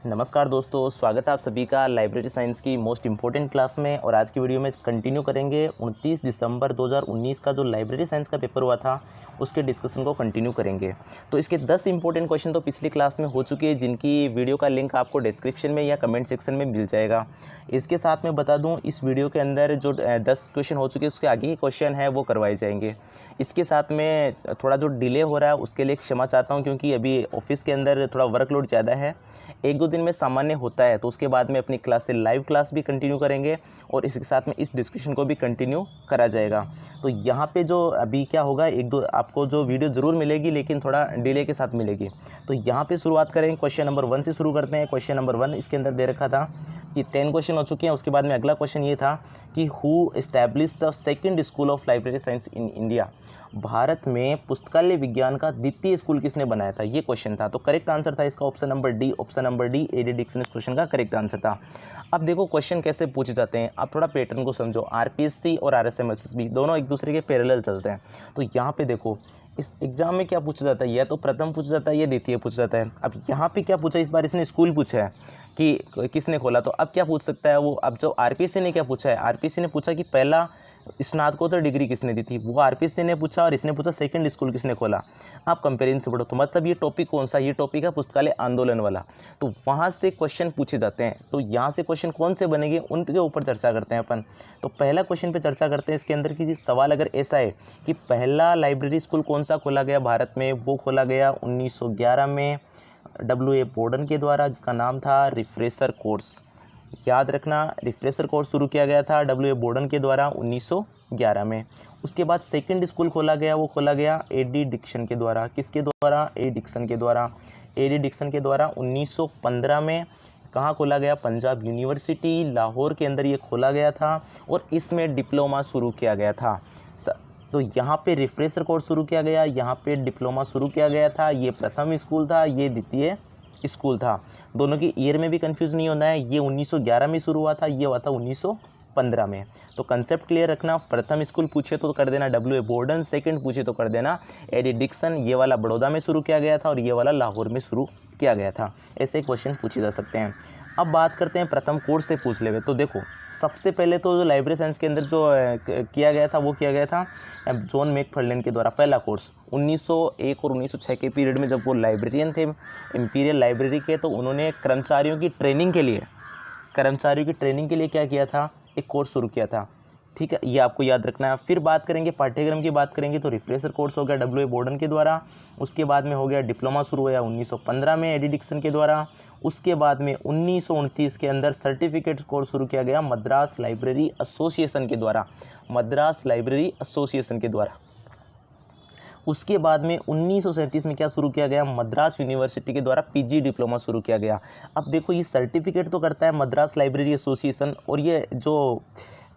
नमस्कार दोस्तों, स्वागत है आप सभी का लाइब्रेरी साइंस की मोस्ट इम्पोर्टेंट क्लास में। और आज की वीडियो में कंटिन्यू करेंगे 29 दिसंबर 2019 का जो लाइब्रेरी साइंस का पेपर हुआ था उसके डिस्कशन को कंटिन्यू करेंगे। तो इसके 10 इंपॉर्टेंट क्वेश्चन तो पिछली क्लास में हो चुके हैं, जिनकी वीडियो का लिंक आपको डिस्क्रिप्शन में या कमेंट सेक्शन में मिल जाएगा। इसके साथ मैं बता दूँ, इस वीडियो के अंदर जो 10 क्वेश्चन हो चुके हैं उसके आगे के क्वेश्चन है वो करवाए जाएंगे। इसके साथ में थोड़ा जो डिले हो रहा है उसके लिए क्षमा चाहता हूँ, क्योंकि अभी ऑफिस के अंदर थोड़ा वर्कलोड ज़्यादा है। 1-2 दिन में सामान्य होता है, तो उसके बाद में अपनी क्लास से लाइव क्लास भी कंटिन्यू करेंगे और इसके साथ में इस डिस्कशन को भी कंटिन्यू करा जाएगा। तो यहाँ पे जो अभी क्या होगा, 1-2 आपको जो वीडियो ज़रूर मिलेगी लेकिन थोड़ा डिले के साथ मिलेगी। तो यहाँ पे शुरुआत करेंगे, क्वेश्चन नंबर 1 से शुरू करते हैं। क्वेश्चन नंबर 1 इसके अंदर दे रखा था कि 10 क्वेश्चन हो चुके हैं। उसके बाद में अगला क्वेश्चन ये था कि who establish the second school of library science in India. Bharat में पुस्तकालय विज्ञान का द्वितीय स्कूल किसने बनाया था, ये क्वेश्चन था। तो करेक्ट आंसर था इसका option number D. Option number D ED Dixon इस क्वेश्चन का करेक्ट आंसर था। अब देखो क्वेश्चन कैसे पूछे जाते हैं, आप थोड़ा पैटर्न को समझो। आरपीएससी और आरएसएमएसएसबी दोनों एक दूसरे के पैरेलल चलते हैं। तो यहाँ पे देखो इस एग्जाम में क्या पूछा जाता है, या तो प्रथम पूछा जाता है या द्वितीय पूछा जाता है। अब यहाँ पे क्या पूछा, इस बार इसने स्कूल पूछा है कि किसने खोला। तो अब क्या पूछ सकता है वो, अब जो आरपीएससी ने क्या पूछा है, आरपीएससी ने पूछा कि पहला स्नातकोत्तर डिग्री किसने दी थी, वो आरपीएससी ने पूछा, और इसने पूछा सेकंड स्कूल किसने खोला। आप कंपेरिजन से पढ़ो, तो मतलब ये टॉपिक कौन सा, ये टॉपिक है पुस्तकालय आंदोलन वाला। तो वहाँ से क्वेश्चन पूछे जाते हैं। तो यहाँ से क्वेश्चन कौन से बनेंगे उनके ऊपर चर्चा करते हैं अपन। तो पहला क्वेश्चन पे चर्चा करते हैं इसके अंदर की सवाल अगर ऐसा है कि पहला लाइब्रेरी स्कूल कौन सा खोला गया भारत में, वो खोला गया 1911 में W.A. बोर्डन के द्वारा, जिसका नाम था रिफ्रेशर कोर्स। याद रखना, रिफ्रेशर कोर्स शुरू किया गया था W.A. बोर्डन के द्वारा 1911 में। उसके बाद सेकंड स्कूल खोला गया, वो खोला गया A.D. डिक्सन के द्वारा। किसके द्वारा, A. डिक्सन के द्वारा। A.D. डिक्सन के द्वारा 1915 में कहाँ खोला गया, पंजाब यूनिवर्सिटी लाहौर के अंदर ये खोला गया था, और इसमें डिप्लोमा शुरू किया गया था। तो यहाँ पे रिफ्रेशर कोर्स शुरू किया गया, यहाँ पे डिप्लोमा शुरू किया गया था। ये प्रथम स्कूल था, ये द्वितीय स्कूल था। दोनों की ईयर में भी कंफ्यूज नहीं होना है। ये 1911 में शुरू हुआ था, ये हुआ था 1915 में। तो कंसेप्ट क्लियर रखना, प्रथम स्कूल पूछे तो कर देना W.A. बोर्डन, सेकंड पूछे तो कर देना A.D. डिक्सन। ये वाला बड़ौदा में शुरू किया गया था और ये वाला लाहौर में शुरू किया गया था। ऐसे क्वेश्चन पूछे जा सकते हैं। अब बात करते हैं प्रथम कोर्स से पूछ ले। तो देखो सबसे पहले तो जो लाइब्रेरी साइंस के अंदर जो किया गया था वो किया गया था जॉन मैकफर्लेन के द्वारा। पहला कोर्स 1901 और 1906 के पीरियड में जब वो लाइब्रेरियन थे इंपीरियल लाइब्रेरी के, तो उन्होंने कर्मचारियों की ट्रेनिंग के लिए क्या किया था, एक कोर्स शुरू किया था। ठीक है, ये आपको याद रखना है। फिर बात करेंगे पाठ्यक्रम की बात करेंगे तो रिफ्रेशर कोर्स हो गया W.A. बोर्डन के द्वारा। उसके बाद में हो गया डिप्लोमा शुरू हुआ 1915 में A.D. डिक्सन के द्वारा। उसके बाद में 1929 के अंदर सर्टिफिकेट कोर्स शुरू किया गया मद्रास लाइब्रेरी एसोसिएशन के द्वारा। मद्रास लाइब्रेरी एसोसिएशन के द्वारा। उसके बाद में 1937 में क्या शुरू किया गया, मद्रास यूनिवर्सिटी के द्वारा PG डिप्लोमा शुरू किया गया। अब देखो ये सर्टिफिकेट तो करता है मद्रास लाइब्रेरी एसोसिएशन, और ये जो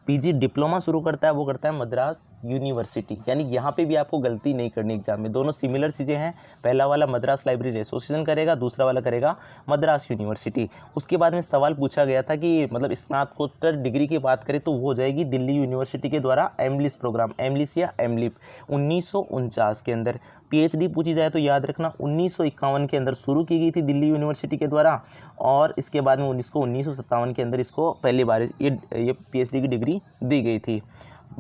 PG डिप्लोमा शुरू करता है वो करता है मद्रास यूनिवर्सिटी। यानी यहाँ पे भी आपको गलती नहीं करनी एग्जाम में, दोनों सिमिलर चीज़ें हैं। पहला वाला मद्रास लाइब्रेरी एसोसिएशन करेगा, दूसरा वाला करेगा मद्रास यूनिवर्सिटी। उसके बाद में सवाल पूछा गया था कि मतलब स्नातकोत्तर डिग्री की बात करें तो वो हो जाएगी दिल्ली यूनिवर्सिटी के द्वारा एमलिस प्रोग्राम, एमलिस या एमलिप 1949 के अंदर। PhD पूछी जाए तो याद रखना 1951 के अंदर शुरू की गई थी दिल्ली यूनिवर्सिटी के द्वारा, और इसके बाद में 1957 के अंदर इसको पहली बार ये PhD की डिग्री दी गई थी।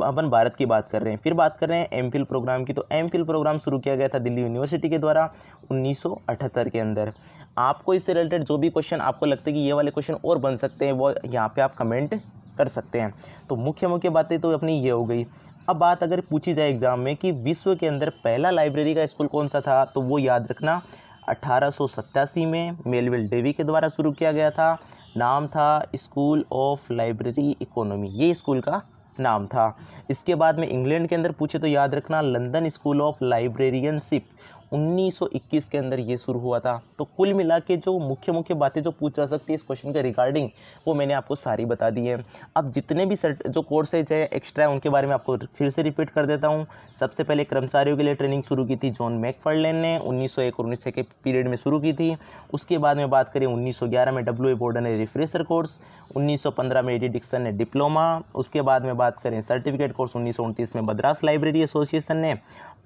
अपन भारत की बात कर रहे हैं। फिर बात कर रहे हैं एमफिल प्रोग्राम की। तो एमफिल प्रोग्राम शुरू किया गया था दिल्ली यूनिवर्सिटी के द्वारा 1978 के अंदर। आपको इससे रिलेटेड जो भी क्वेश्चन आपको लगता है कि ये वाले क्वेश्चन और बन सकते हैं, वो यहाँ पे आप कमेंट कर सकते हैं। तो मुख्य बातें तो अपनी ये हो गई। अब बात अगर पूछी जाए एग्जाम में कि विश्व के अंदर पहला लाइब्रेरी का स्कूल कौन सा था, तो वो याद रखना 1887 में मेलविल डेवी के द्वारा शुरू किया गया था। नाम था स्कूल ऑफ लाइब्रेरी इकोनॉमी, ये स्कूल का नाम था। इसके बाद में इंग्लैंड के अंदर पूछे तो याद रखना लंदन स्कूल ऑफ लाइब्रेरियनशिप 1921 के अंदर ये शुरू हुआ था। तो कुल मिला के जो मुख्य बातें जो पूछ जा सकती है इस क्वेश्चन के रिगार्डिंग, वो मैंने आपको सारी बता दी है। अब जितने भी जो कोर्सेज है एक्स्ट्रा है उनके बारे में आपको फिर से रिपीट कर देता हूँ। सबसे पहले कर्मचारियों के लिए ट्रेनिंग शुरू की थी जॉन मैकफर्लेन ने, 1901 और 1906 के पीरियड में शुरू की थी। उसके बाद में बात करें 1911 में W.A. बोर्डन ने रिफ्रेशर कोर्स, 1915 में A.D. डिक्सन ने डिप्लोमा। उसके बाद में बात करें सर्टिफिकेट कोर्स 1929 में मद्रास लाइब्रेरी एसोसिएशन ने,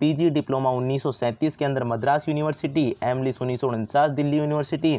PG डिप्लोमा 1937 के अंदर मद्रास यूनिवर्सिटी, एमलिस 1949 दिल्ली यूनिवर्सिटी,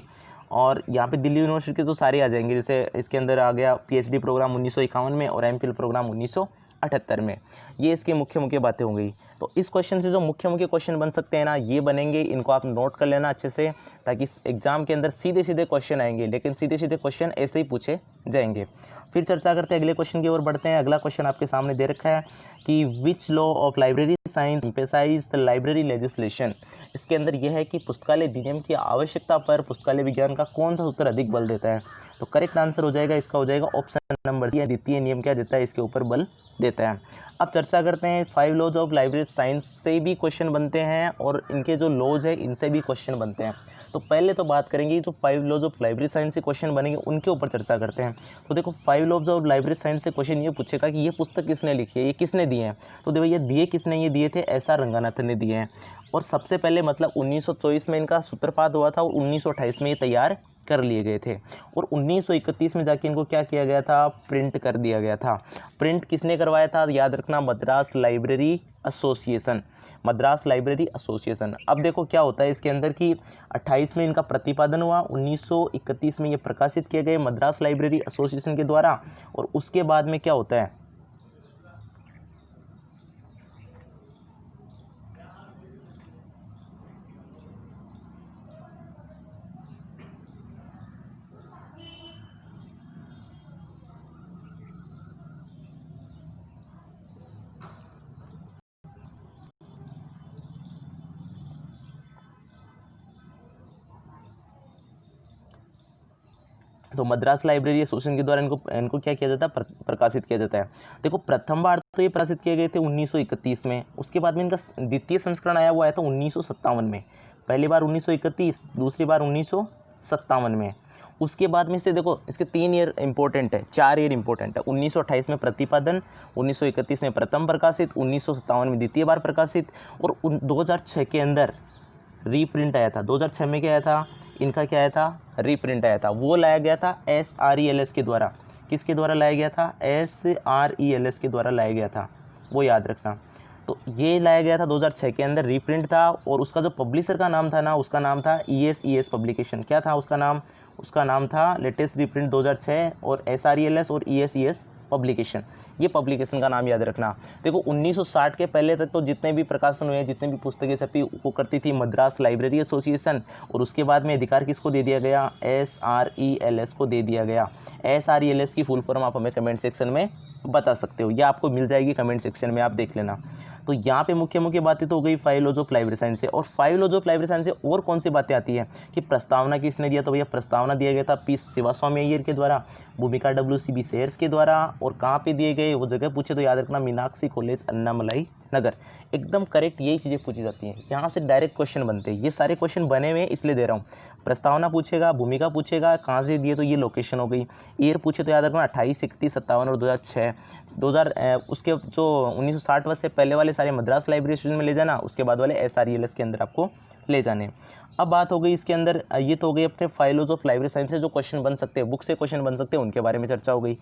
और यहाँ पे दिल्ली यूनिवर्सिटी के तो सारे आ जाएंगे, जैसे इसके अंदर आ गया पीएचडी प्रोग्राम 1951 में और एमफिल प्रोग्राम 1978 में। ये इसकी मुख्य मुख्य बातें हो गई। तो इस क्वेश्चन से जो मुख्य मुख्य क्वेश्चन बन सकते हैं ना, ये बनेंगे, इनको आप नोट कर लेना अच्छे से, ताकि एग्जाम के अंदर सीधे सीधे क्वेश्चन आएंगे, लेकिन सीधे सीधे क्वेश्चन ऐसे ही पूछे जाएंगे। फिर चर्चा करते हैं, अगले क्वेश्चन की ओर बढ़ते हैं। अगला क्वेश्चन आपके सामने दे रखा है कि which law of library science emphasize the library legislation. इसके अंदर यह है कि पुस्तकालय अधिनियम की आवश्यकता पर पुस्तकालय विज्ञान का कौन सा सूत्र अधिक बल देता है। तो करेक्ट आंसर हो जाएगा इसका, हो जाएगा ऑप्शन नंबर सी, द्वितीय नियम क्या देता है, इसके ऊपर बल देता है। अब चर्चा करते हैं 5 लॉज ऑफ लाइब्रेरी साइंस से भी क्वेश्चन बनते हैं और इनके जो लॉज है इनसे भी क्वेश्चन बनते हैं। तो पहले तो बात करेंगे जो 5 लॉज ऑफ लाइब्रेरी साइंस से क्वेश्चन बनेंगे उनके ऊपर चर्चा करते हैं। तो देखो 5 लॉज ऑफ लाइब्रेरी साइंस से क्वेश्चन ये पूछेगा कि ये पुस्तक किसने लिखी है, ये किसने दिए हैं। तो देखो ये दिए किसने, ये दिए थे एस.आर. रंगानाथन ने दिए हैं। और सबसे पहले मतलब 1924 में इनका सूत्रपात हुआ था और 1928 में ये तैयार कर लिए गए थे और 1931 में जाके इनको क्या किया गया था, प्रिंट कर दिया गया था। प्रिंट किसने करवाया था, याद रखना, Madras library association, Madras library association. अब देखो क्या होता है इसके अंदर कि 28 में इनका प्रतिपादन हुआ, 1931 में ये प्रकाशित किए गए मद्रास लाइब्रेरी एसोसिएशन के द्वारा। और उसके बाद में क्या होता है, तो मद्रास लाइब्रेरी एसोसिएशन के द्वारा इनको क्या किया जाता है, प्रकाशित किया जाता है। देखो प्रथम बार तो ये प्रकाशित किए गए थे 1931 में, उसके बाद में इनका द्वितीय संस्करण आया हुआ है तो 1957 में। पहली बार 1931, दूसरी बार 1957 में। उसके बाद में से देखो इसके 3 ईयर इंपॉर्टेंट है, 4 ईयर इंपॉर्टेंट है। 1928 में प्रतिपादन, 1931 में प्रथम प्रकाशित, 1957 में द्वितीय बार प्रकाशित और 2006 के अंदर रीप्रिंट आया था। 2006 में क्या आया था, इनका क्या आया था, रीप्रिंट आया था। वो लाया गया था SRELS के द्वारा। किसके द्वारा लाया गया था, SRELS के द्वारा लाया गया था, वो याद रखना। तो ये लाया गया था 2006 के अंदर, रीप्रिंट था। और उसका जो पब्लिशर का नाम था ना, उसका नाम था ESES पब्लिकेशन। क्या था उसका नाम, उसका नाम था लेटेस्ट रीप्रिंट 2006 और SRELS और ESES पब्लिकेशन, ये पब्लिकेशन का नाम याद रखना। देखो 1960 के पहले तक तो जितने भी प्रकाशन हुए, जितने भी पुस्तकें छपी, वो करती थी मद्रास लाइब्रेरी एसोसिएशन। और उसके बाद में अधिकार किसको दे दिया गया, SRELS को दे दिया गया। SRELS की फुल फॉर्म आप हमें कमेंट सेक्शन में बता सकते हो, या आपको मिल जाएगी कमेंट सेक्शन में, आप देख लेना। तो यहाँ पे मुख्य मुख्य बातें तो हो गई 5 लॉज ऑफ लाइब्रेरी साइंस से। और 5 लॉज ऑफ लाइब्रेरी साइंस से और कौन सी बातें आती है कि प्रस्तावना किसने दिया, तो भैया प्रस्तावना दिया गया था पी शिवास्वामी अय्यर के द्वारा, भूमिका WCB शेयर्स के द्वारा। और कहाँ पे दिए गए, वो जगह पूछे तो याद रखना, मीनाक्षी कॉलेज अन्नामलाई नगर। एकदम करेक्ट यही चीज़ें पूछी जाती हैं, यहाँ से डायरेक्ट क्वेश्चन बनते हैं। ये सारे क्वेश्चन बने हुए हैं इसलिए दे रहा हूँ। प्रस्तावना पूछेगा, भूमिका पूछेगा, कहाँ से दिए तो ये लोकेशन हो गई। ईयर पूछे तो याद रखना 28, 31, 57 और 2006। उसके जो 1960 वर्ष से पहले वाले सारे मद्रास लाइब्रेरी एसोसिएशन में ले जाना, उसके बाद वाले SRELS के अंदर आपको ले जाने। अब बात हो गई इसके अंदर, ये तो हो गई अपने 5 लॉज ऑफ लाइब्रेरी साइंस से जो क्वेश्चन बन सकते हैं, बुक से क्वेश्चन बन सकते हैं, उनके बारे में चर्चा हो गई।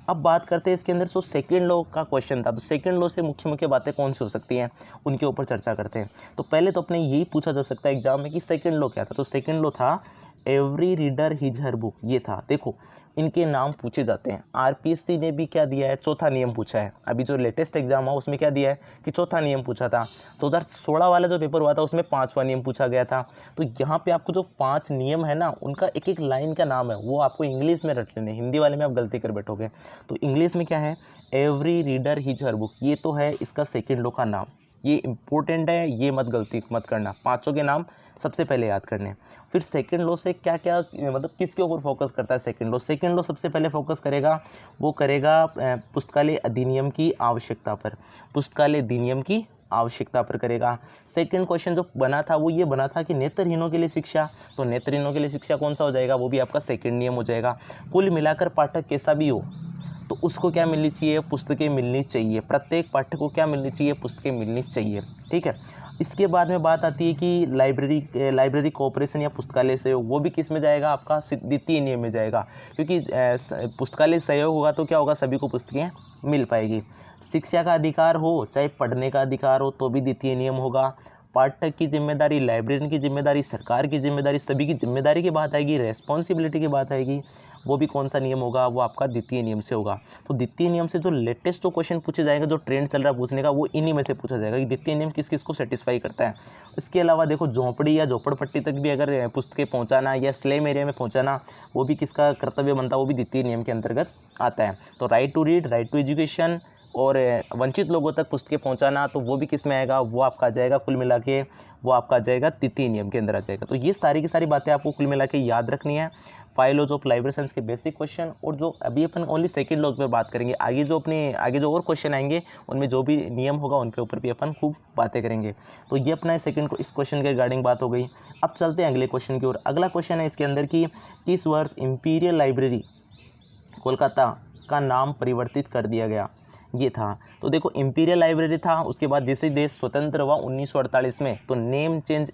अब बात करते हैं इसके अंदर जो सेकंड लॉ का क्वेश्चन था, तो सेकंड लॉ से मुख्य मुख्य बातें कौन सी हो सकती हैं, उनके ऊपर चर्चा करते हैं। तो पहले तो अपने यही पूछा जा सकता है एग्जाम में कि सेकंड लॉ क्या था। तो सेकंड लॉ था every reader his her book, ये था। देखो इनके नाम पूछे जाते हैं। RPSC ने भी क्या दिया है, चौथा नियम पूछा है। अभी जो लेटेस्ट एग्जाम हुआ उसमें क्या दिया है कि चौथा नियम पूछा था। 2016 वाला जो पेपर हुआ था उसमें 5वां नियम पूछा गया था। तो यहाँ पे आपको जो 5 नियम है ना, उनका एक एक लाइन का नाम है, वो आपको इंग्लिश में रट लेने, हिंदी वाले में आप गलती कर बैठोगे। तो इंग्लिश में क्या है, every reader his her book, ये तो है इसका सेकेंड लॉ का नाम। ये इंपॉर्टेंट है, ये मत गलती मत करना, 5 के नाम सबसे पहले याद करने। फिर सेकंड लॉ से क्या क्या मतलब किसके ऊपर फोकस करता है सेकंड लॉ। सेकंड लॉ सबसे पहले फोकस करेगा, वो करेगा पुस्तकालय अधिनियम की आवश्यकता पर, पुस्तकालय अधिनियम की आवश्यकता पर करेगा। सेकंड क्वेश्चन जो बना था वो ये बना था कि नेत्रहीनों के लिए शिक्षा, तो नेत्रहीनों के लिए शिक्षा कौन सा हो जाएगा, वो भी आपका सेकंड नियम हो जाएगा। कुल मिलाकर पाठक कैसा भी हो तो उसको क्या मिलनी चाहिए, पुस्तकें मिलनी चाहिए। प्रत्येक पाठक को क्या मिलनी चाहिए, पुस्तकें मिलनी चाहिए, ठीक है। इसके बाद में बात आती है कि लाइब्रेरी कोऑपरेशन या पुस्तकालय सहयोग, वो भी किस में जाएगा, आपका द्वितीय नियम में जाएगा। क्योंकि पुस्तकालय सहयोग होगा तो क्या होगा, सभी को पुस्तकें मिल पाएगी। शिक्षा का अधिकार हो चाहे पढ़ने का अधिकार हो तो भी द्वितीय नियम होगा। पाठक की जिम्मेदारी, लाइब्रेरियन की जिम्मेदारी, सरकार की जिम्मेदारी, सभी की जिम्मेदारी की बात आएगी, रेस्पॉन्सिबिलिटी की बात आएगी, वो भी कौन सा नियम होगा, वो आपका द्वितीय नियम से होगा। तो द्वितीय नियम से जो लेटेस्ट जो क्वेश्चन पूछे जाएगा, जो ट्रेंड चल रहा है पूछने का, वो इन्हीं में से पूछा जाएगा कि द्वितीय नियम किस किस को सेटिस्फाई करता है। इसके अलावा देखो झोंपड़ी या झोपड़पट्टी तक भी अगर पुस्तकें पहुंचाना या स्लम एरिया में पहुंचाना, वो भी किसका कर्तव्य बनता है, वो भी द्वितीय नियम के अंतर्गत आता है। तो right to read, right to education और वंचित लोगों तक पुस्तकें पहुंचाना, तो वो भी किस में आएगा, वो आपका आ जाएगा कुल मिला के, वो आपका आ जाएगा तृतीय नियम के अंदर आ जाएगा। तो ये सारी की सारी बातें आपको कुल मिला के याद रखनी है। 5 लॉज ऑफ लाइब्रेरी साइंस के बेसिक क्वेश्चन, और जो अभी अपन ओनली सेकंड लॉ पे बात करेंगे, आगे जो और क्वेश्चन आएंगे उनमें जो भी नियम होगा उन पे ऊपर भी अपन खूब बातें करेंगे। तो ये अपना सेकंड को इस क्वेश्चन के रिगार्डिंग बात हो गई। अब चलते हैं अगले क्वेश्चन की ओर। अगला क्वेश्चन है इसके अंदर की, किस वर्ष इंपीरियल लाइब्रेरी कोलकाता का नाम परिवर्तित कर दिया गया, ये था। तो देखो इंपीरियल लाइब्रेरी था, उसके बाद जैसे देश स्वतंत्र हुआ 1948 में, तो नेम चेंज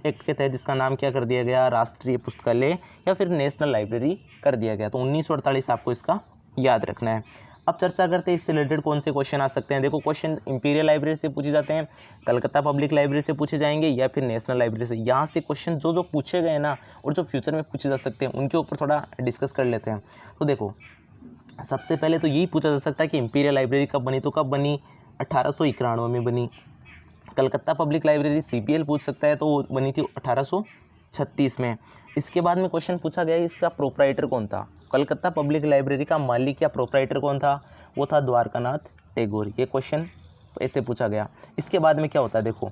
एक्ट के तहत इसका नाम क्या कर दिया गया, राष्ट्रीय पुस्तकालय या फिर नेशनल लाइब्रेरी कर दिया गया। तो 1948 आपको इसका याद रखना है। अब चर्चा करते हैं इससे रिलेटेड कौन से क्वेश्चन आ सकते हैं। देखो क्वेश्चन इंपीरियल लाइब्रेरी से पूछे जाते हैं, कलकत्ता पब्लिक लाइब्रेरी से पूछे जाएंगे या फिर नेशनल लाइब्रेरी से। यहाँ से क्वेश्चन जो पूछे गए ना और जो फ्यूचर में पूछे जा सकते हैं उनके ऊपर थोड़ा डिस्कस कर लेते हैं। तो देखो सबसे पहले तो यही पूछा जा सकता है कि इंपीरियल लाइब्रेरी कब बनी, तो कब बनी, 1891 में बनी। कलकत्ता पब्लिक लाइब्रेरी CPL पूछ सकता है, तो वो बनी थी 1836 में। इसके बाद में क्वेश्चन पूछा गया इसका प्रोप्राइटर कौन था, कलकत्ता पब्लिक लाइब्रेरी का मालिक या प्रोप्राइटर कौन था, वो था द्वारकानाथ टैगोर। ये क्वेश्चन ऐसे पूछा गया। इसके बाद में क्या होता है, देखो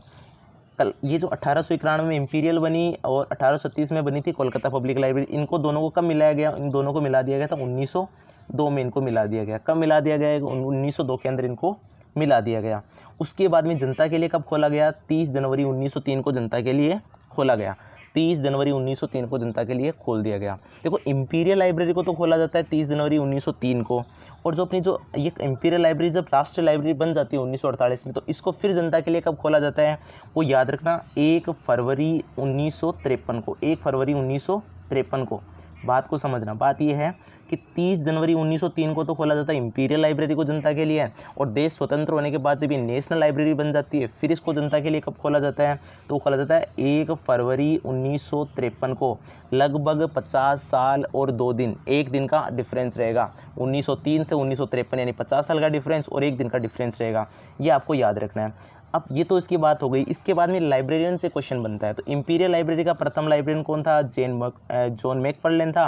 कल ये जो 1891 में इंपीरियल बनी और 1836 में बनी थी कोलकाता पब्लिक लाइब्रेरी, इनको दोनों को कब मिलाया गया, इन दोनों को मिला दिया गया था 1902 में इनको मिला दिया गया। कब मिला दिया गया, 1902 के अंदर इनको मिला दिया गया। उसके बाद में जनता के लिए कब खोला गया, 30 जनवरी 1903 को जनता के लिए खोला गया। 30 जनवरी 1903 को जनता के लिए खोल दिया गया। देखो इंपीरियल लाइब्रेरी को तो खोला जाता है 30 जनवरी 1903 को, और जो अपनी जो ये इंपीरियल लाइब्रेरी जब राष्ट्रीय लाइब्रेरी बन जाती है 1948 में, तो इसको फिर जनता के लिए कब खोला जाता है, वो याद रखना 1 फरवरी 1953 को। 1 फरवरी 1953 को। बात को समझना, बात यह है कि 30 जनवरी 1903 को तो खोला जाता है इंपीरियल लाइब्रेरी को जनता के लिए, और देश स्वतंत्र होने के बाद जब ये नेशनल लाइब्रेरी बन जाती है फिर इसको जनता के लिए कब खोला जाता है, तो खोला जाता है 1 फरवरी 1953 को। लगभग 50 साल और 2 दिन, एक दिन का डिफरेंस रहेगा 1903 से 1953, यानी 50 साल का डिफरेंस और एक दिन का डिफरेंस रहेगा, ये आपको याद रखना है। अब ये तो इसकी बात हो गई। इसके बाद में लाइब्रेरियन से क्वेश्चन बनता है। तो इंपीरियल लाइब्रेरी का प्रथम लाइब्रेरियन कौन था, जॉन मैकफार्लेन था,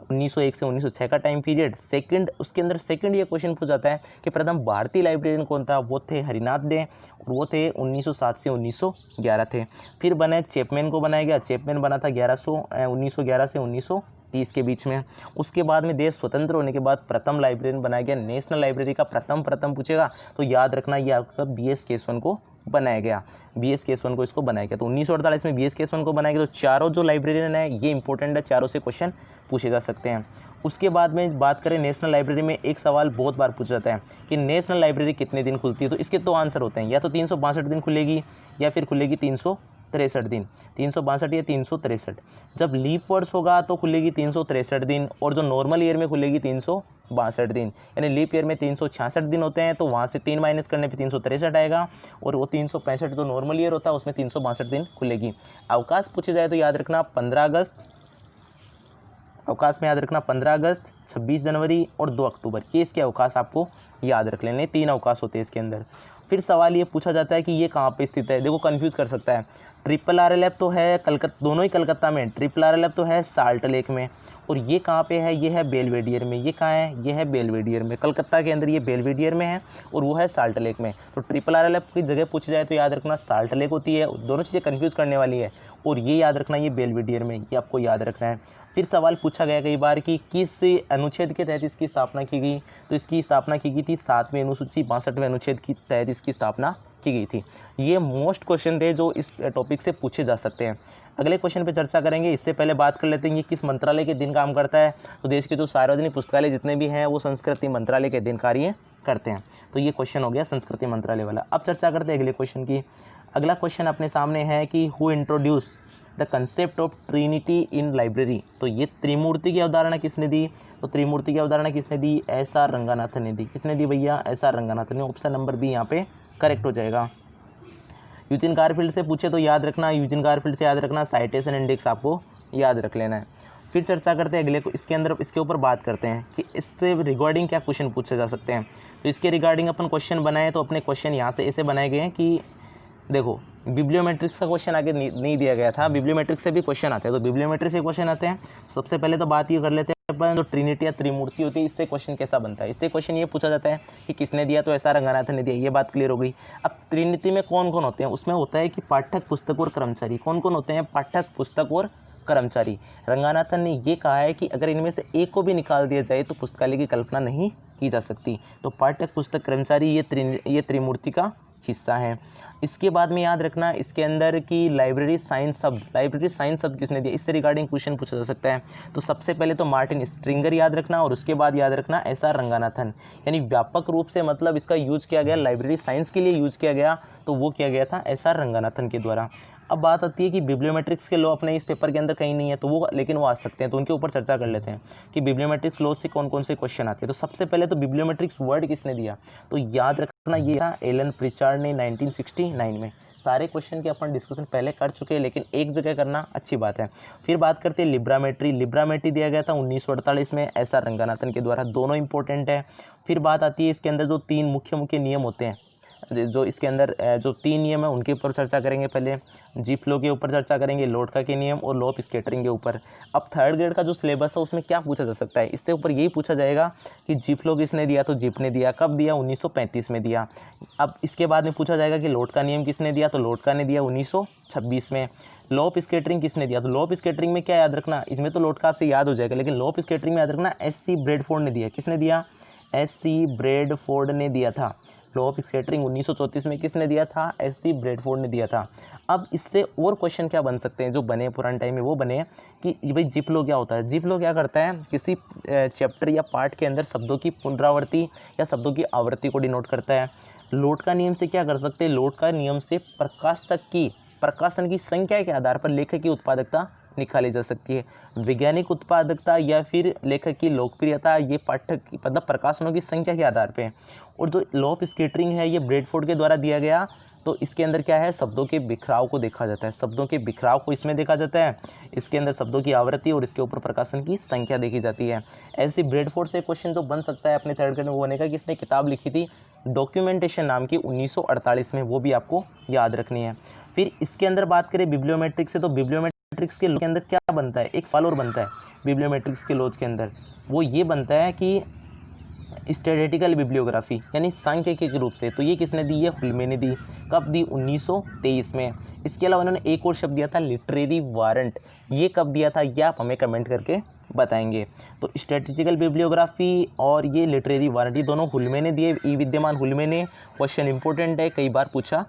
1901 से 1906 का टाइम पीरियड। सेकंड उसके अंदर सेकंड ये क्वेश्चन पूछा जाता है कि प्रथम भारतीय लाइब्रेरियन कौन था, वो थे हरिनाथ डे, और वो थे 1907 से 1911 थे। फिर बने चैपमैन को बनाया गया, चैपमैन बना था 1911 से 1930 के बीच में। उसके बाद में देश स्वतंत्र होने के बाद प्रथम लाइब्रेरियन बनाया गया। नेशनल लाइब्रेरी का प्रथम पूछेगा तो याद रखना ये आपका BS केशवन को बनाया गया, BS केशवन को इसको बनाया गया। तो 1948 में BS केशवन को बनाया गया। तो चारों जो लाइब्रेरियन है ये इंपॉर्टेंट है, चारों से क्वेश्चन पूछे जा सकते हैं। उसके बाद में बात करें नेशनल लाइब्रेरी में, एक सवाल बहुत बार पूछा जाता है कि नेशनल लाइब्रेरी कितने दिन खुलती है। तो इसके 2 आंसर होते हैं, या तो 362 दिन खुलेगी या फिर खुलेगी 363 दिन, 362 या 363। जब लीप वर्ष होगा तो खुलेगी 363 दिन, और जो नॉर्मल ईयर में खुलेगी 362 दिन। यानी लीप ईयर में 366 दिन होते हैं, तो वहाँ से 3 माइनस करने पे 363 आएगा, और वो 365 जो नॉर्मल ईयर होता है उसमें 362 दिन खुलेगी। अवकाश पूछे जाए तो याद रखना 15 अगस्त, अवकाश में याद रखना 15 अगस्त, 26 जनवरी और 2 अक्टूबर, ये इसके अवकाश आपको याद रख लेने, 3 अवकाश होते हैं इसके अंदर। फिर सवाल ये पूछा जाता है कि ये कहाँ पे स्थित है। देखो कंफ्यूज कर सकता है। RRLF तो है कलकत्ता, दोनों ही कलकत्ता में। RRLF तो है साल्ट लेक में, और ये कहाँ पे है, ये है बेलवेडियर में। ये कहाँ है, ये है बेलवेडियर में। कलकत्ता के अंदर ये बेलवेडियर में है और वो है साल्ट लेक में। तो RRLF की जगह पूछी जाए तो याद रखना साल्ट लेक होती है। दोनों चीज़ें कंफ्यूज करने वाली है, और ये याद रखना ये बेलवेडियर में, ये आपको याद रखना है। फिर सवाल पूछा गया कई बार कि किस अनुच्छेद के तहत इसकी स्थापना की गई। तो इसकी स्थापना की गई थी 7वीं अनुसूची 62वें अनुच्छेद के तहत इसकी स्थापना की गई थी। ये मोस्ट क्वेश्चन थे जो इस टॉपिक से पूछे जा सकते हैं। अगले क्वेश्चन पे चर्चा करेंगे। इससे पहले बात कर लेते हैं ये किस मंत्रालय के दिन काम करता है। तो देश के जो सार्वजनिक पुस्तकालय जितने भी हैं वो संस्कृति मंत्रालय के दिन कार्य करते हैं। तो ये क्वेश्चन हो गया संस्कृति मंत्रालय वाला। अब चर्चा करते हैं अगले क्वेश्चन की। अगला क्वेश्चन अपने सामने है कि who introduce the concept of Trinity in library. तो ये त्रिमूर्ति की अवधारणा किसने दी। तो त्रिमूर्ति की अवधारणा किसने दी, SR रंगानाथन ने दी। किसने दी भैया, SR रंगानाथन ने। ऑप्शन नंबर बी यहाँ पे करेक्ट हो जाएगा। यूजिन गारफील्ड से पूछे तो याद रखना, यूजिन गारफील्ड से याद रखना, साइटेशन इंडेक्स आपको याद रख लेना है। फिर चर्चा करते हैं अगले को, इसके अंदर इसके ऊपर बात करते हैं कि इससे रिगार्डिंग क्या क्वेश्चन पूछे जा सकते हैं। तो इसके रिगार्डिंग अपन क्वेश्चन बनाए, तो अपने क्वेश्चन यहाँ से ऐसे बनाए गए हैं कि देखो बिब्लियोमेट्रिक्स का क्वेश्चन आगे नहीं दिया गया था, बिब्लियोमेट्रिक्स से भी क्वेश्चन आते हैं, तो बिब्लियोमेट्रिक्स से क्वेश्चन आते हैं। सबसे पहले तो बात ये कर लेते हैं अपन, जो ट्रिनिटी या त्रिमूर्ति होती है, इससे क्वेश्चन कैसा बनता है। इससे क्वेश्चन ये पूछा जाता है कि किसने दिया, तो ऐसा रंगनाथन ने दिया, ये बात क्लियर हो गई। अब ट्रिनिटी में कौन कौन होते हैं, उसमें होता है कि पाठक, पुस्तक और कर्मचारी। कौन कौन होते हैं, पाठक, पुस्तक और कर्मचारी। रंगनाथन ने ये कहा है कि अगर इनमें से एक को भी निकाल दिया जाए तो पुस्तकालय की कल्पना नहीं की जा सकती। तो पाठक, पुस्तक, कर्मचारी ये त्रिमूर्ति का हिस्सा है। इसके बाद में याद रखना इसके अंदर कि लाइब्रेरी साइंस शब्द किसने दिया, इससे रिगार्डिंग क्वेश्चन पूछा जा सकता है। तो सबसे पहले तो मार्टिन स्ट्रिंगर याद रखना, और उसके बाद याद रखना एस.आर. रंगनाथन। यानी व्यापक रूप से मतलब इसका यूज किया गया लाइब्रेरी साइंस के लिए यूज किया गया, तो वो किया गया था एस.आर. रंगनाथन के द्वारा। अब बात आती है कि बिब्लियोमेट्रिक्स के लॉ अपने इस पेपर के अंदर कहीं नहीं है, तो वो लेकिन वो आ सकते हैं, तो उनके ऊपर चर्चा कर लेते हैं कि बिब्लियोमेट्रिक्स लॉ से कौन कौन से क्वेश्चन आते हैं। तो सबसे पहले तो बिब्लियोमेट्रिक्स वर्ड किसने दिया, तो याद रखना ये था एलन प्रिचार्ड ने 1969 में। सारे क्वेश्चन के अपन डिस्कशन पहले कर चुके हैं, लेकिन एक जगह करना अच्छी बात है। फिर बात करते हैं लिब्रामेट्री दिया गया था 1948 में एस.आर. रंगनाथन के द्वारा, दोनों इंपॉर्टेंट है। फिर बात आती है इसके अंदर जो 3 मुख्य नियम होते हैं, जो इसके अंदर जो 3 नियम है उनके ऊपर चर्चा करेंगे। पहले जी फ्लो के ऊपर चर्चा करेंगे, लोडका के नियम और लॉ ऑफ स्कैटरिंग के ऊपर। अब थर्ड ग्रेड का जो सिलेबस है उसमें क्या पूछा जा सकता है, इससे ऊपर यही पूछा जाएगा कि जी फ्लो किसने दिया, तो जिप ने दिया, कब दिया, 1935 में दिया। अब इसके बाद में पूछा जाएगा कि लोडका नियम किसने दिया, तो लोडका ने दिया 1926 में। लॉ ऑफ स्कैटरिंग किसने दिया, तो लॉ ऑफ स्कैटरिंग में क्या याद रखना, इसमें तो लोडका आपसे याद हो जाएगा, लेकिन लॉ ऑफ स्कैटरिंग में याद रखना एस.सी. ब्रैडफोर्ड ने दिया। किसने दिया, एस.सी. ब्रैडफोर्ड ने दिया था। लॉ ऑफ स्कैटरिंग 1934 में किसने दिया था, एस.सी. ब्रैडफोर्ड ने दिया था। अब इससे और क्वेश्चन क्या बन सकते हैं, जो बने पुराने टाइम में वो बने कि भाई जिप लॉ क्या होता है। जिप लॉ क्या करता है, किसी चैप्टर या पार्ट के अंदर शब्दों की पुनरावृत्ति या शब्दों की आवृत्ति को डिनोट करता है। लोडका नियम से क्या कर सकते हैं, लोडका नियम से प्रकाशन की संख्या के आधार पर लेखक की उत्पादकता निकाली जा सकती है। वैज्ञानिक उत्पादकता या फिर लेखक की लोकप्रियता, ये पाठक मतलब प्रकाशनों की संख्या के आधार पे। और जो लॉ ऑफ स्कैटरिंग है ये ब्रैडफोर्ड के द्वारा दिया गया, तो इसके अंदर क्या है, शब्दों के बिखराव को देखा जाता है, शब्दों के बिखराव को इसमें देखा जाता है। इसके अंदर शब्दों की आवृत्ति और इसके ऊपर प्रकाशन की संख्या देखी जाती है। ऐसे ब्रैडफोर्ड से क्वेश्चन जो बन सकता है अपने थर्ड ग्रेड में वो बनेगा कि इसने किताब लिखी थी डॉक्यूमेंटेशन नाम की 1948 में, वो भी आपको याद रखनी है। फिर इसके अंदर बात करें बिब्लियोमेट्रिक्स से, तो बिब्लियोमेट्रिक्स के लॉ के अंदर क्या बनता है, एक सवाल और बनता है बिब्लियोमेट्रिक्स के लॉज के अंदर, वो ये बनता है कि स्टैटिस्टिकल बिब्लियोग्राफी यानी सांख्यिकी के रूप से, तो ये किसने दी, ये हुल्मे ने दी। कब दी, 1923 में। इसके अलावा उन्होंने एक और शब्द दिया था लिटरेरी वारंट, ये कब दिया था, ये आप हमें कमेंट करके बताएंगे। तो स्टैटिस्टिकल बिब्लियोग्राफी और ये लिटरेरी वारंट, ये दोनों हुल्मे ने दिए, ई विद्यमान हुल्मे ने। क्वेश्चन इंपॉर्टेंट है, कई बार पूछा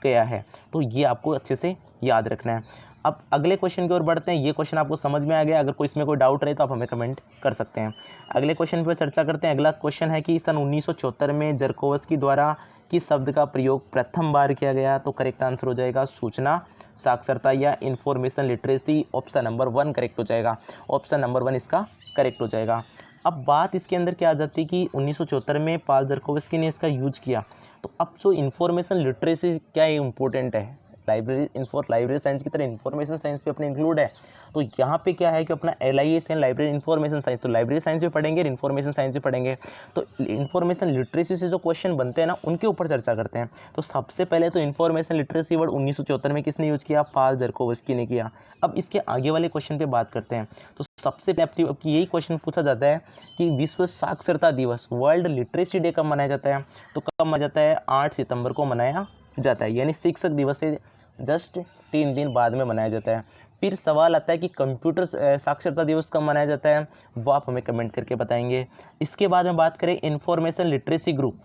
गया है, तो ये आपको अच्छे से याद रखना है। अब अगले क्वेश्चन की ओर बढ़ते हैं। ये क्वेश्चन आपको समझ में आ गया, अगर कोई इसमें कोई डाउट रहे तो आप हमें कमेंट कर सकते हैं। अगले क्वेश्चन पर चर्चा करते हैं। अगला क्वेश्चन है कि सन 1974 में जरकोवस्की द्वारा किस शब्द का प्रयोग प्रथम बार किया गया, तो करेक्ट आंसर हो जाएगा सूचना साक्षरता या information literacy. Option number 1 correct हो जाएगा, ऑप्शन नंबर 1 इसका करेक्ट हो जाएगा। अब बात इसके अंदर क्या आ जाती है कि 1974 में पाल जरकोवस्की ने इसका यूज किया, तो अब जो इंफॉर्मेशन लिटरेसी क्या इंपॉर्टेंट है, लाइब्रेरी साइंस की तरह इंफॉर्मेशन साइंस भी अपने इंक्लूड है। तो यहाँ पे क्या है कि अपना LIS है लाइब्रेरी इंफॉर्मेशन साइंस, तो लाइब्रेरी साइंस भी पढ़ेंगे और इन्फॉर्मेशन साइंस भी पढ़ेंगे। तो इन्फॉर्मेशन लिटरेसी से जो क्वेश्चन बनते हैं ना, उनके ऊपर चर्चा करते हैं। तो सबसे पहले तो इन्फॉर्मेशन लिटरेसी वर्ड 1974 में किसने यूज किया, पाल जरकोवस्की ने किया। अब इसके आगे वाले क्वेश्चन पे बात करते हैं। तो सबसे पहले यही क्वेश्चन पूछा जाता है कि विश्व साक्षरता दिवस, वर्ल्ड लिटरेसी डे कब मनाया जाता है, तो कब मनाया जाता है, 8 सितंबर को मनाया जाता है, यानी शिक्षक दिवस से जस्ट 3 दिन बाद में मनाया जाता है। फिर सवाल आता है कि कंप्यूटर साक्षरता दिवस कब मनाया जाता है, वो आप हमें कमेंट करके बताएंगे। इसके बाद में बात करें इन्फॉर्मेशन लिटरेसी ग्रुप।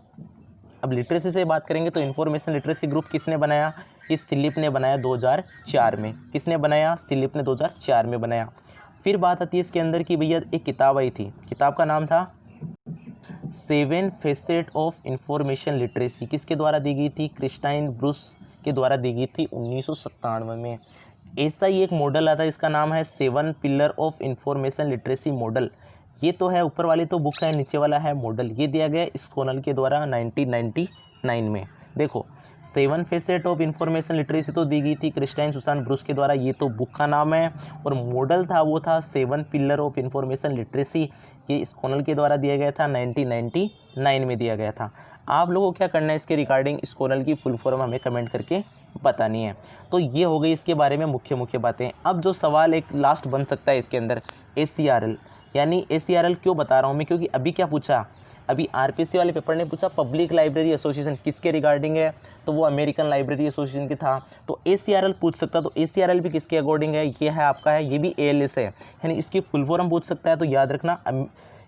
अब लिटरेसी से बात करेंगे तो इन्फॉर्मेशन लिटरेसी ग्रुप किसने बनाया, इस फिलिप ने बनाया 2004 में। किसने बनाया, फिलिप ने 2004 में बनाया। फिर बात आती है इसके अंदर कि भैया एक किताब आई थी, किताब का नाम था 7 फेसेट ऑफ इंफॉर्मेशन लिटरेसी, किसके द्वारा दी गई थी, क्रिस्टाइन ब्रूस के द्वारा दी गई थी 1997 में। ऐसा ही एक मॉडल आता है, इसका नाम है 7 pillar of information literacy model. ये तो है ऊपर वाली तो बुक है, नीचे वाला है मॉडल। ये दिया गया स्कोनल के द्वारा 1999 में। देखो 7 फेसेट ऑफ इंफॉर्मेशन लिटरेसी तो दी गई थी क्रिस्टाइन सुसान ब्रूस के द्वारा, ये तो बुक का नाम है। और मॉडल था वो था 7 पिलर ऑफ इंफॉर्मेशन लिटरेसी, ये स्कॉनल के द्वारा दिया गया था, 1999 में दिया गया था। आप लोगों को क्या करना है इसके रिगार्डिंग स्कॉनल की फुल फॉर्म हमें कमेंट करके बतानी है। तो ये हो गई इसके बारे में मुख्य बातें। अब जो सवाल एक लास्ट बन सकता है इसके अंदर, ACRL, यानी ACRL क्यों बता रहा हूँ मैं, क्योंकि अभी क्या पूछा, अभी RPC वाले पेपर ने पूछा पब्लिक लाइब्रेरी एसोसिएशन किसके रिगार्डिंग है, तो वो अमेरिकन लाइब्रेरी एसोसिएशन के था। तो ACRL पूछ सकता, तो ACRL भी किसके अकॉर्डिंग है, ये है आपका है, ये भी ALS है, यानी इसकी फुल फॉर्म पूछ सकता है। तो याद रखना,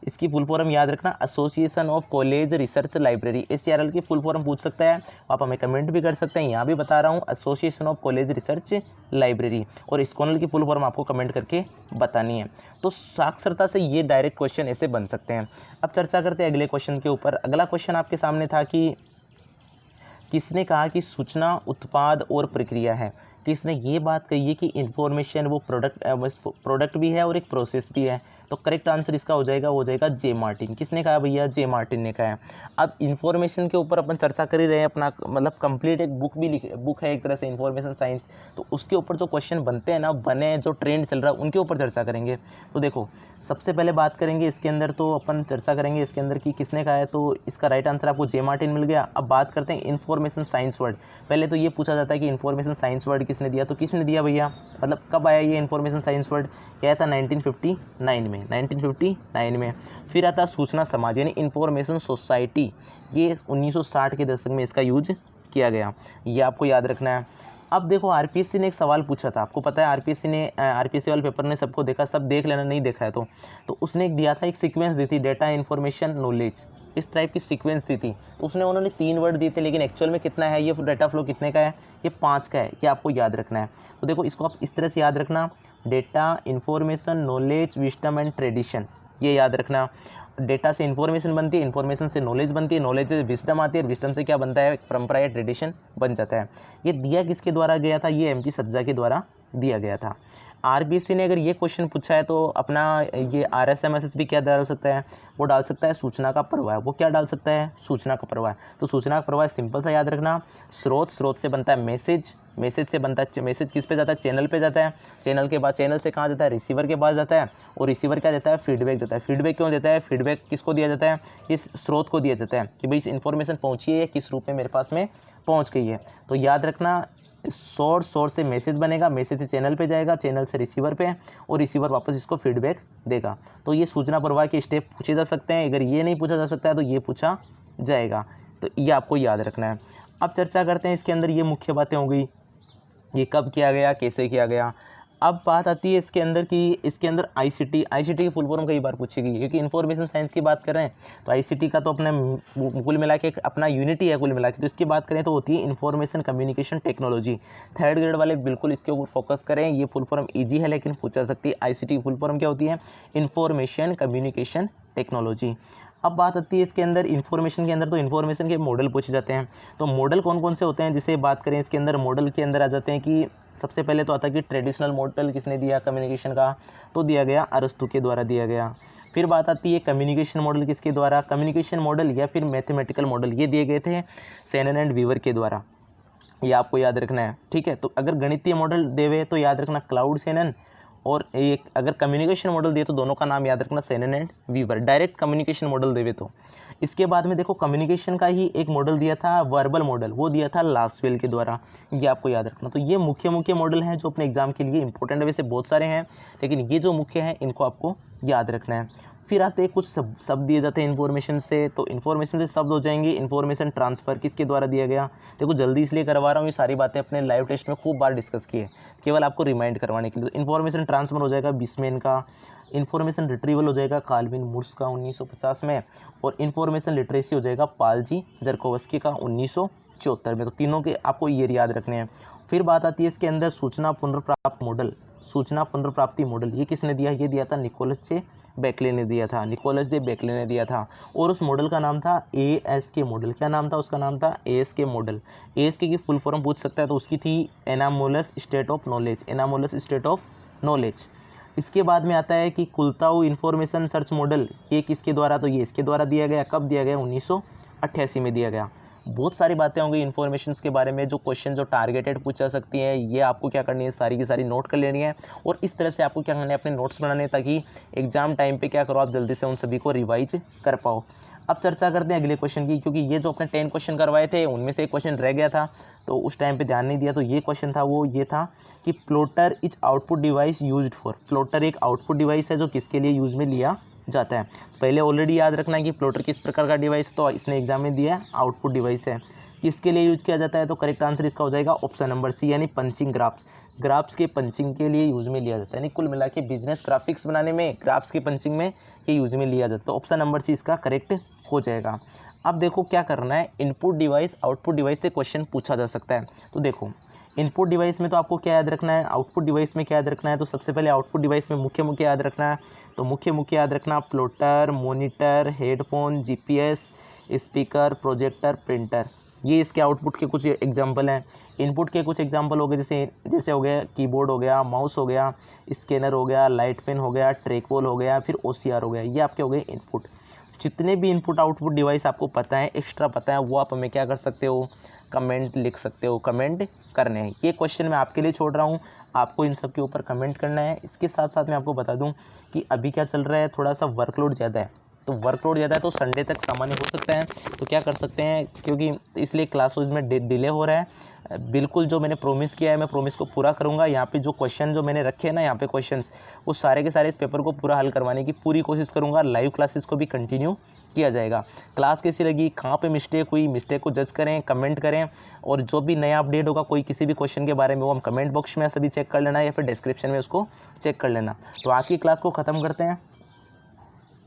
इसकी फुल फॉर्म याद रखना, association of college research library, ACRL की फुल फॉर्म पूछ सकता है। आप हमें कमेंट भी कर सकते हैं, यहाँ भी बता रहा हूँ, association of college research library. और स्कॉनल की फुल फॉर्म आपको कमेंट करके बतानी है। तो साक्षरता से ये डायरेक्ट क्वेश्चन ऐसे बन सकते हैं। अब चर्चा करते हैं अगले क्वेश्चन के ऊपर। अगला क्वेश्चन आपके सामने था कि किसने कहा कि सूचना उत्पाद और प्रक्रिया है। किसने ये बात कही है कि इंफॉर्मेशन वो प्रोडक्ट भी है और एक प्रोसेस भी है। तो करेक्ट आंसर इसका हो जाएगा जे मार्टिन। किसने कहा भैया, जे मार्टिन ने कहा है। अब इंफॉर्मेशन के ऊपर अपन चर्चा कर ही रहे हैं, अपना मतलब कंप्लीट एक बुक है एक तरह से इंफॉर्मेशन साइंस। तो उसके ऊपर जो क्वेश्चन बनते हैं ना, बने जो ट्रेंड चल रहा है उनके ऊपर चर्चा करेंगे। तो देखो सबसे पहले बात करेंगे इसके अंदर, तो अपन चर्चा करेंगे इसके अंदर कि किसने कहा है। तो इसका राइट आंसर आपको जे मार्टिन मिल गया। अब बात करते हैं इन्फॉर्मेशन साइंस वर्ड। पहले तो ये पूछा जाता है कि इन्फॉर्मेशन साइंस वर्ड किसने दिया, तो किसने दिया भैया, मतलब कब आया ये इन्फॉर्मेशन साइंस वर्ड, क्या था 1959 में। फिर आता सूचना समाज यानी इन्फॉर्मेशन सोसाइटी, ये 1960 के दशक में इसका यूज किया गया, ये आपको याद रखना है। अब देखो RPSC ने एक सवाल पूछा था, आपको पता है RPSC वाले पेपर ने सबको देखा, सब देख लेना, नहीं देखा है तो उसने एक दिया था, एक सीक्वेंस दी थी, डेटा इन्फॉर्मेशन नॉलेज, इस टाइप की सीक्वेंस दी थी। तो उसने उन्होंने 3 वर्ड दिए थे, लेकिन एक्चुअल में कितना है ये डेटा फ्लो, कितने का है, ये 5 का है, ये आपको याद रखना है। तो देखो इसको आप इस तरह से याद रखना, data information knowledge wisdom and tradition, ये याद रखना। डेटा से इन्फॉर्मेशन बनती है, इन्फॉर्मेशन से नॉलेज बनती है, नॉलेज से विजडम आती है, और विजडम से क्या बनता है, परंपरा या ट्रेडिशन बन जाता है। ये दिया किसके द्वारा गया था, ये MP सज्जा के द्वारा दिया गया था। RBC ने अगर ये क्वेश्चन पूछा है तो अपना ये RSMSS भी क्या डाल सकता है, वो डाल सकता है सूचना का प्रवाह। वो क्या डाल सकता है, सूचना का प्रवाह। तो सूचना का प्रवाह सिंपल सा याद रखना, स्रोत से बनता है मैसेज से बनता है, मैसेज किस पे जाता है, चैनल पे जाता है, चैनल के बाद चैनल से कहाँ जाता है, रिसीवर के पास जाता है, और रिसीवर क्या देता है, फीडबैक देता है। फीडबैक क्यों देता है, फीडबैक किसको दिया जाता है, इस स्रोत को दिया जाता है कि भाई इस इन्फॉर्मेशन पहुँची है, किस रूप में मेरे पास में पहुँच गई है। तो याद रखना, सोर्स से मैसेज बनेगा, मैसेज से चैनल पे जाएगा, चैनल से रिसीवर पे, और रिसीवर वापस इसको फीडबैक देगा। तो ये सूचना प्रवाह के स्टेप पूछे जा सकते हैं। अगर ये नहीं पूछा जा सकता है तो ये पूछा जाएगा, तो ये आपको याद रखना है। अब चर्चा करते हैं इसके अंदर, ये मुख्य बातें हो गई, ये कब किया गया, कैसे किया गया। अब बात आती है इसके अंदर कि इसके अंदर ICT की फुल फॉर्म कई बार पूछी गई है, क्योंकि इन्फॉर्मेशन साइंस की बात कर रहे हैं तो ICT का तो अपने कुल मिला के अपना यूनिट ही है कुल मिला के। तो इसकी बात करें तो होती है information communication technology. 3rd grade वाले बिल्कुल इसके ऊपर फोकस करें, ये फुल फॉर्म ईजी है लेकिन पूछा सकती है। ICT की फुल फॉर्म क्या होती है, इन्फॉर्मेशन कम्युनिकेशन टेक्नोलॉजी। अब बात आती है इसके अंदर इन्फॉर्मेशन के अंदर, तो इन्फॉर्मेशन के मॉडल पूछे जाते हैं। तो मॉडल कौन कौन से होते हैं, जिसे बात करें इसके अंदर, मॉडल के अंदर आ जाते हैं कि सबसे पहले तो आता है कि ट्रेडिशनल मॉडल किसने दिया कम्युनिकेशन का, तो दिया गया अरस्तु के द्वारा दिया गया। फिर बात आती है कम्युनिकेशन मॉडल किसके द्वारा, कम्युनिकेशन मॉडल या फिर मैथमेटिकल मॉडल, ये दिए गए थे शेनन एंड वीवर के द्वारा, ये आपको याद रखना है, ठीक है। तो अगर गणितीय मॉडल देवे तो याद रखना क्लाउड शेनन, और एक अगर कम्युनिकेशन मॉडल दिए तो दोनों का नाम याद रखना Shannon and Weaver, direct communication model देवे तो। इसके बाद में देखो कम्युनिकेशन का ही एक मॉडल दिया था वर्बल मॉडल, वो दिया था लासवेल के द्वारा, ये आपको याद रखना। तो ये मुख्य मॉडल हैं जो अपने एग्जाम के लिए इंपॉर्टेंट है, वैसे बहुत सारे हैं लेकिन ये जो मुख्य हैं इनको आपको याद रखना है। फिर आते हैं कुछ शब्द दिए जाते हैं इन्फॉर्मेशन से, तो इन्फॉर्मेशन से शब्द हो जाएंगे इन्फॉर्मेशन ट्रांसफ़र किसके द्वारा दिया गया। देखो जल्दी इसलिए करवा रहा हूँ, ये सारी बातें अपने लाइव टेस्ट में खूब बार डिस्कस की है, केवल आपको रिमाइंड करवाने के लिए। तो इन्फॉर्मेशन ट्रांसफ़र हो जाएगा बिस्मेन का, इन्फॉर्मेशन रिट्रीवल हो जाएगा कार्विन मुर्स का 1950 में, और इन्फॉर्मेशन लिटरेसी हो जाएगा पाल जी जरकोवस्की का 1974 में। तो तीनों के आपको ये याद रखने हैं। फिर बात आती है इसके अंदर सूचना पुनर्प्राप्ति मॉडल, सूचना पुनर्प्राप्ति मॉडल ये किसने दिया, ये दिया था निकोलस जे बेकले ने दिया था, निकोलस जे बेकले ने दिया था। और उस मॉडल का नाम था ASK मॉडल, क्या नाम था उसका, नाम था ASK मॉडल। ASK की फुल फॉर्म पूछ सकता है तो उसकी थी anomalous state of knowledge, anomalous state of knowledge. इसके बाद में आता है कि कुलताऊ इन्फॉर्मेशन सर्च मॉडल, ये किसके द्वारा, तो ये इसके द्वारा दिया गया, कब दिया गया, 1988 में दिया गया। बहुत सारी बातें होंगी इन्फॉर्मेशंस के बारे में, जो क्वेश्चन जो टारगेटेड पूछ जा सकती हैं, ये आपको क्या करनी है, सारी की सारी नोट कर लेनी है। और इस तरह से आपको क्या करना है, अपने नोट्स बनाने, ताकि एग्जाम टाइम पे क्या करो, आप जल्दी से उन सभी को रिवाइज कर पाओ। अब चर्चा करते हैं अगले क्वेश्चन की, क्योंकि ये जो अपने 10 क्वेश्चन करवाए थे उनमें से एक क्वेश्चन रह गया था, तो उस टाइम पे ध्यान नहीं दिया। तो ये क्वेश्चन था, वो ये था कि plotter is output device used for. Plotter एक आउटपुट डिवाइस है जो किसके लिए यूज में लिया जाता है। पहले ऑलरेडी याद रखना है कि प्लॉटर किस प्रकार का डिवाइस, तो इसने एग्जाम में दिया है आउटपुट डिवाइस है। किसके लिए यूज किया जाता है, तो करेक्ट आंसर इसका हो जाएगा ऑप्शन नंबर सी, यानी पंचिंग ग्राफ्स। ग्राफ्स के पंचिंग के लिए यूज में लिया जाता है, यानी कुल मिला के बिजनेस ग्राफिक्स बनाने में, ग्राफ्स के पंचिंग में ये यूज में लिया जाता है। तो ऑप्शन नंबर सी इसका करेक्ट हो जाएगा। अब देखो क्या करना है, इनपुट डिवाइस आउटपुट डिवाइस से क्वेश्चन पूछा जा सकता है। तो देखो इनपुट डिवाइस में तो आपको क्या याद रखना है, आउटपुट डिवाइस में क्या याद रखना है। तो सबसे पहले आउटपुट डिवाइस में मुख्य याद रखना है। तो मुख्य याद रखना, plotter, monitor, headphone, GPS, speaker, projector, printer, ये इसके आउटपुट के कुछ एग्जांपल हैं। इनपुट के कुछ एग्जांपल हो गए, जैसे हो गया कीबोर्ड हो गया, माउस हो गया, स्कैनर हो गया, लाइट पेन हो गया, ट्रैकबॉल हो गया, फिर ओसीआर हो गया। ये आपके हो गए इनपुट। जितने भी इनपुट आउटपुट डिवाइस आपको पता है, एक्स्ट्रा पता है, वो आप हमें क्या कर सकते हो, कमेंट लिख सकते हो, कमेंट करने हैं। ये क्वेश्चन मैं आपके लिए छोड़ रहा हूँ, आपको इन सब के ऊपर कमेंट करना है। इसके साथ साथ मैं आपको बता दूं कि अभी क्या चल रहा है, थोड़ा सा वर्कलोड ज़्यादा है, तो वर्कलोड ज़्यादा है तो संडे तक सामान्य हो सकता है। तो क्या कर सकते हैं, क्योंकि इसलिए क्लासेस में डिले हो रहा है। बिल्कुल जो मैंने प्रॉमिस किया है, मैं प्रॉमिस को पूरा करूंगा। यहाँ पे जो क्वेश्चन जो मैंने रखे हैं ना, यहाँ पे क्वेश्चंस, वो सारे के सारे इस पेपर को पूरा हल करवाने की पूरी कोशिश करूंगा। लाइव क्लासेस को भी कंटिन्यू किया जाएगा। क्लास कैसी लगी, कहाँ पे मिस्टेक हुई, मिस्टेक को जज करें, कमेंट करें। और जो भी नया अपडेट होगा कोई किसी भी क्वेश्चन के बारे में, वो हम कमेंट बॉक्स में सभी चेक कर लेना, या फिर डिस्क्रिप्शन में उसको चेक कर लेना। तो आज की क्लास को ख़त्म करते हैं।